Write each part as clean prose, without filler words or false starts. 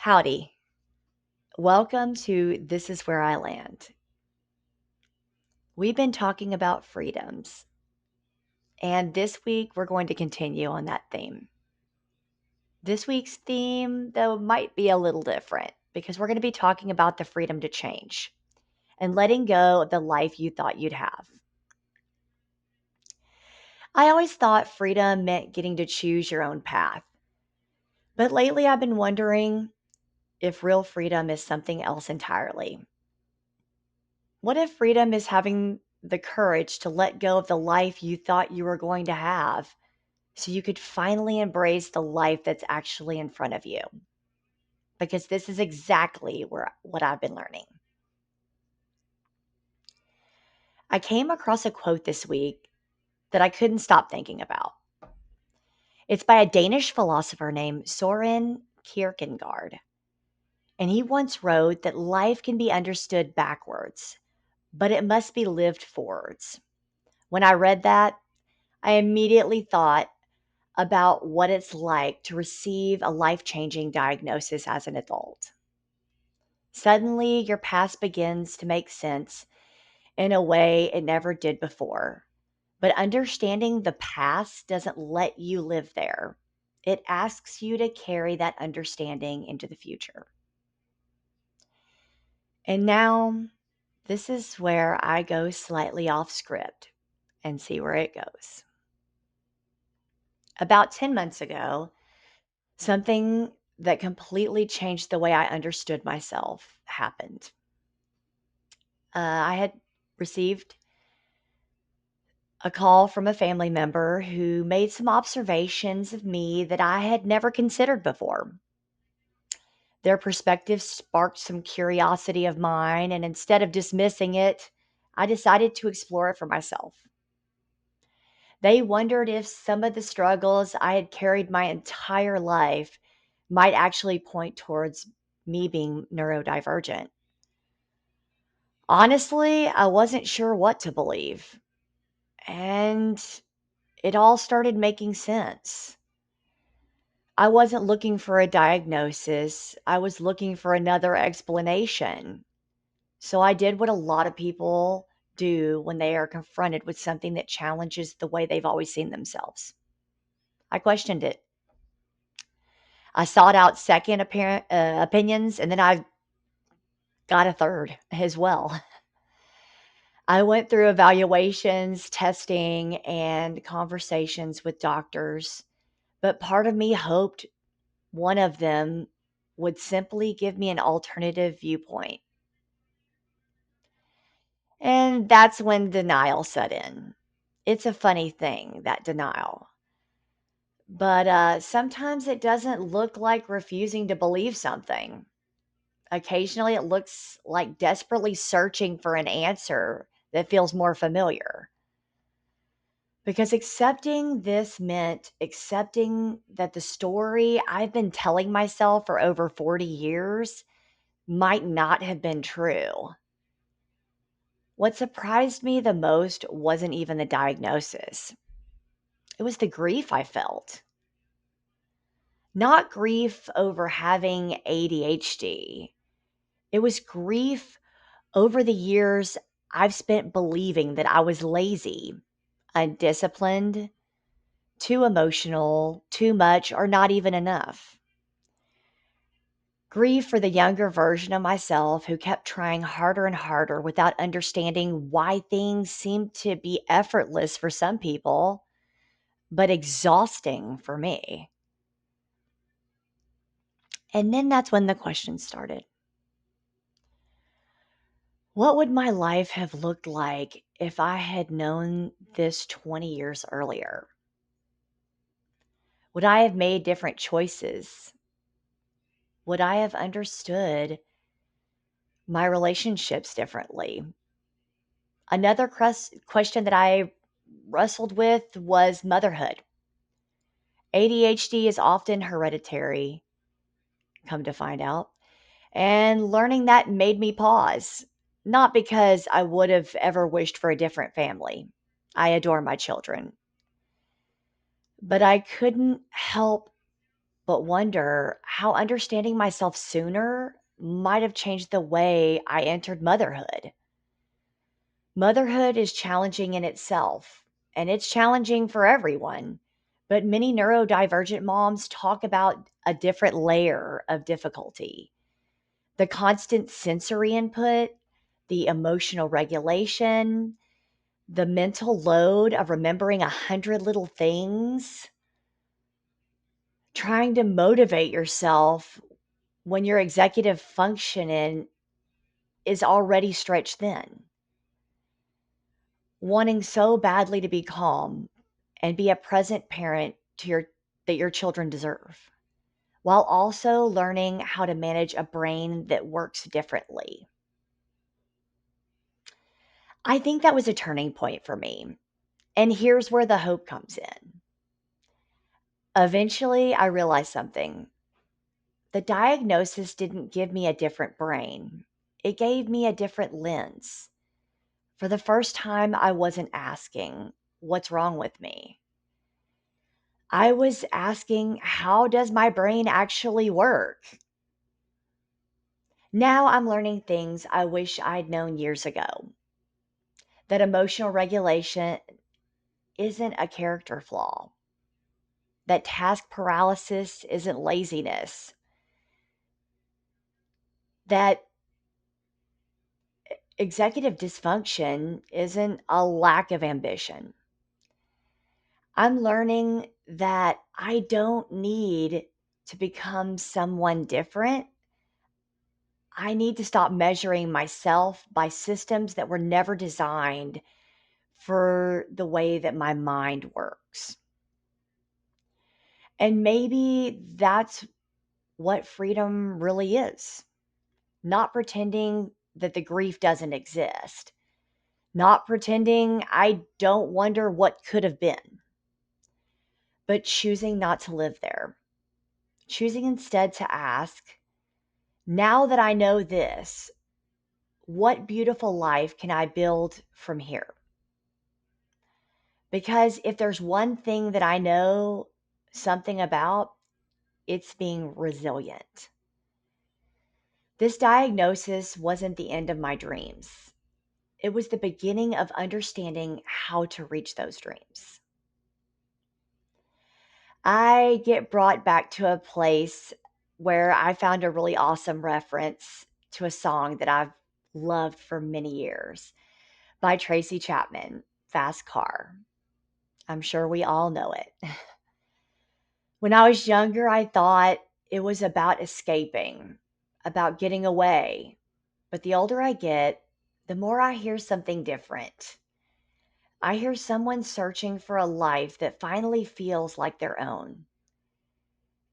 Howdy. Welcome to This Is Where I Land. We've been talking about freedoms, and this week we're going to continue on that theme. This week's theme, though, might be a little different because we're going to be talking about the freedom to change and letting go of the life you thought you'd have. I always thought freedom meant getting to choose your own path, but lately I've been wondering if real freedom is something else entirely. What if freedom is having the courage to let go of the life you thought you were going to have so you could finally embrace the life that's actually in front of you? Because this is exactly what I've been learning. I came across a quote this week that I couldn't stop thinking about. It's by a Danish philosopher named Soren Kierkegaard. And he once wrote that life can be understood backwards, but it must be lived forwards. When I read that, I immediately thought about what it's like to receive a life changing diagnosis as an adult. Suddenly, your past begins to make sense in a way it never did before. But understanding the past doesn't let you live there, it asks you to carry that understanding into the future. And now, this is where I go slightly off script and see where it goes. About 10 months ago, something that completely changed the way I understood myself happened. I had received a call from a family member who made some observations of me that I had never considered before. Their perspective sparked some curiosity of mine, and instead of dismissing it, I decided to explore it for myself. They wondered if some of the struggles I had carried my entire life might actually point towards me being neurodivergent. Honestly, I wasn't sure what to believe, and it all started making sense. I wasn't looking for a diagnosis, I was looking for another explanation. So I did what a lot of people do when they are confronted with something that challenges the way they've always seen themselves. I questioned it. I sought out second opinions, and then I got a third as well. I went through evaluations, testing, and conversations with doctors, but part of me hoped one of them would simply give me an alternative viewpoint. And that's when denial set in. It's a funny thing, that denial. But sometimes it doesn't look like refusing to believe something. Occasionally, it looks like desperately searching for an answer that feels more familiar. Because accepting this meant accepting that the story I've been telling myself for over 40 years might not have been true. What surprised me the most wasn't even the diagnosis, it was the grief I felt. Not grief over having ADHD, it was grief over the years I've spent believing that I was lazy, undisciplined, too emotional, too much, or not even enough. Grief for the younger version of myself who kept trying harder and harder without understanding why things seemed to be effortless for some people, but exhausting for me. And then that's when the question started. What would my life have looked like if I had known this 20 years earlier? Would I have made different choices? Would I have understood my relationships differently? Another question that I wrestled with was motherhood. ADHD is often hereditary, come to find out. And learning that made me pause. Not because I would have ever wished for a different family. I adore my children. But I couldn't help but wonder how understanding myself sooner might have changed the way I entered motherhood. Motherhood is challenging in itself, and it's challenging for everyone. But many neurodivergent moms talk about a different layer of difficulty: the constant sensory input, the emotional regulation, the mental load of remembering 100 little things, trying to motivate yourself when your executive functioning is already stretched thin, wanting so badly to be calm and be a present parent to your that your children deserve, while also learning how to manage a brain that works differently. I think that was a turning point for me. And here's where the hope comes in. Eventually, I realized something. The diagnosis didn't give me a different brain, it gave me a different lens. For the first time, I wasn't asking, "What's wrong with me?" I was asking, "How does my brain actually work?" Now I'm learning things I wish I'd known years ago: that emotional regulation isn't a character flaw, that task paralysis isn't laziness, that executive dysfunction isn't a lack of ambition. I'm learning that I don't need to become someone different. I need to stop measuring myself by systems that were never designed for the way that my mind works. And maybe that's what freedom really is: not pretending that the grief doesn't exist, not pretending I don't wonder what could have been, but choosing not to live there, choosing instead to ask, now that I know this, what beautiful life can I build from here? Because if there's one thing that I know something about, it's being resilient. This diagnosis wasn't the end of my dreams. It was the beginning of understanding how to reach those dreams. I get brought back to a place where I found a really awesome reference to a song that I've loved for many years by Tracy Chapman, Fast Car. I'm sure we all know it. When I was younger, I thought it was about escaping, about getting away. But the older I get, the more I hear something different. I hear someone searching for a life that finally feels like their own.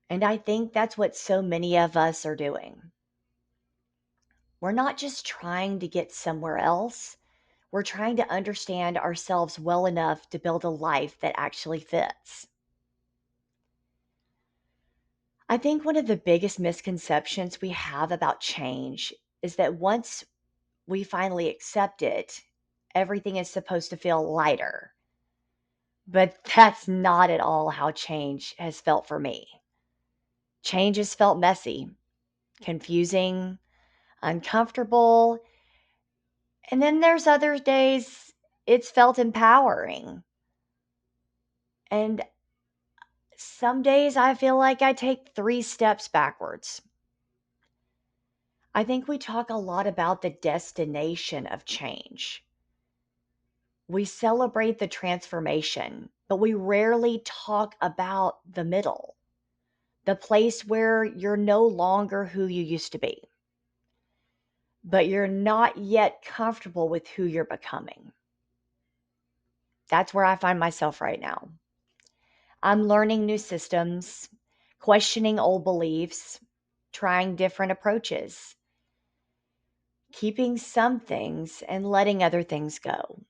And I think that's what so many of us are doing. We're not just trying to get somewhere else, we're trying to understand ourselves well enough to build a life that actually fits. I think one of the biggest misconceptions we have about change is that once we finally accept it, everything is supposed to feel lighter. But that's not at all how change has felt for me. Change has felt messy, confusing, uncomfortable, and then there's other days it's felt empowering. And some days I feel like I take 3 steps backwards. I think we talk a lot about the destination of change. We celebrate the transformation, but we rarely talk about the middle, the place where you're no longer who you used to be, but you're not yet comfortable with who you're becoming. That's where I find myself right now. I'm learning new systems, questioning old beliefs, trying different approaches, keeping some things and letting other things go.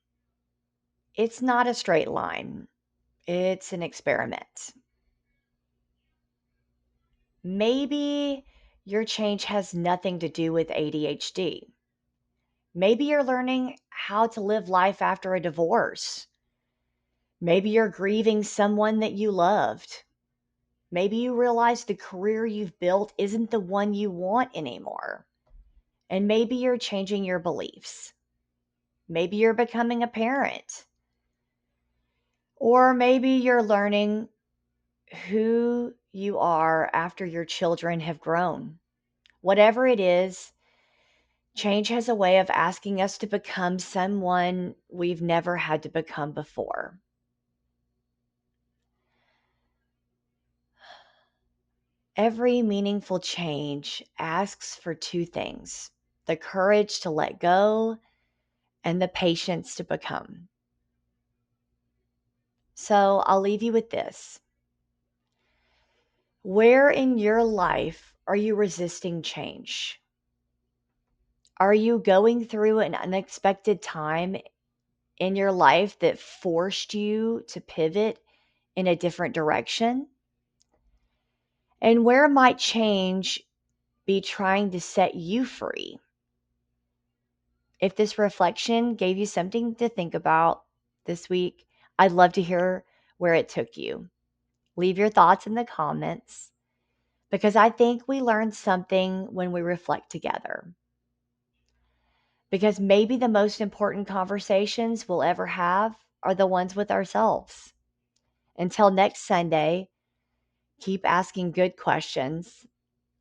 It's not a straight line, it's an experiment. Maybe your change has nothing to do with ADHD. Maybe you're learning how to live life after a divorce. Maybe you're grieving someone that you loved. Maybe you realize the career you've built isn't the one you want anymore. And maybe you're changing your beliefs. Maybe you're becoming a parent. Or maybe you're learning who you are after your children have grown. Whatever it is, change has a way of asking us to become someone we've never had to become before. Every meaningful change asks for two things: the courage to let go and the patience to become. So I'll leave you with this. Where in your life are you resisting change? Are you going through an unexpected time in your life that forced you to pivot in a different direction? And where might change be trying to set you free? If this reflection gave you something to think about this week, I'd love to hear where it took you. Leave your thoughts in the comments because I think we learn something when we reflect together. Because maybe the most important conversations we'll ever have are the ones with ourselves. Until next Sunday, keep asking good questions,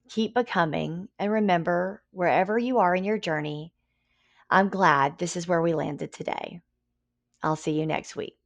keep becoming, and remember, wherever you are in your journey, I'm glad this is where we landed today. I'll see you next week.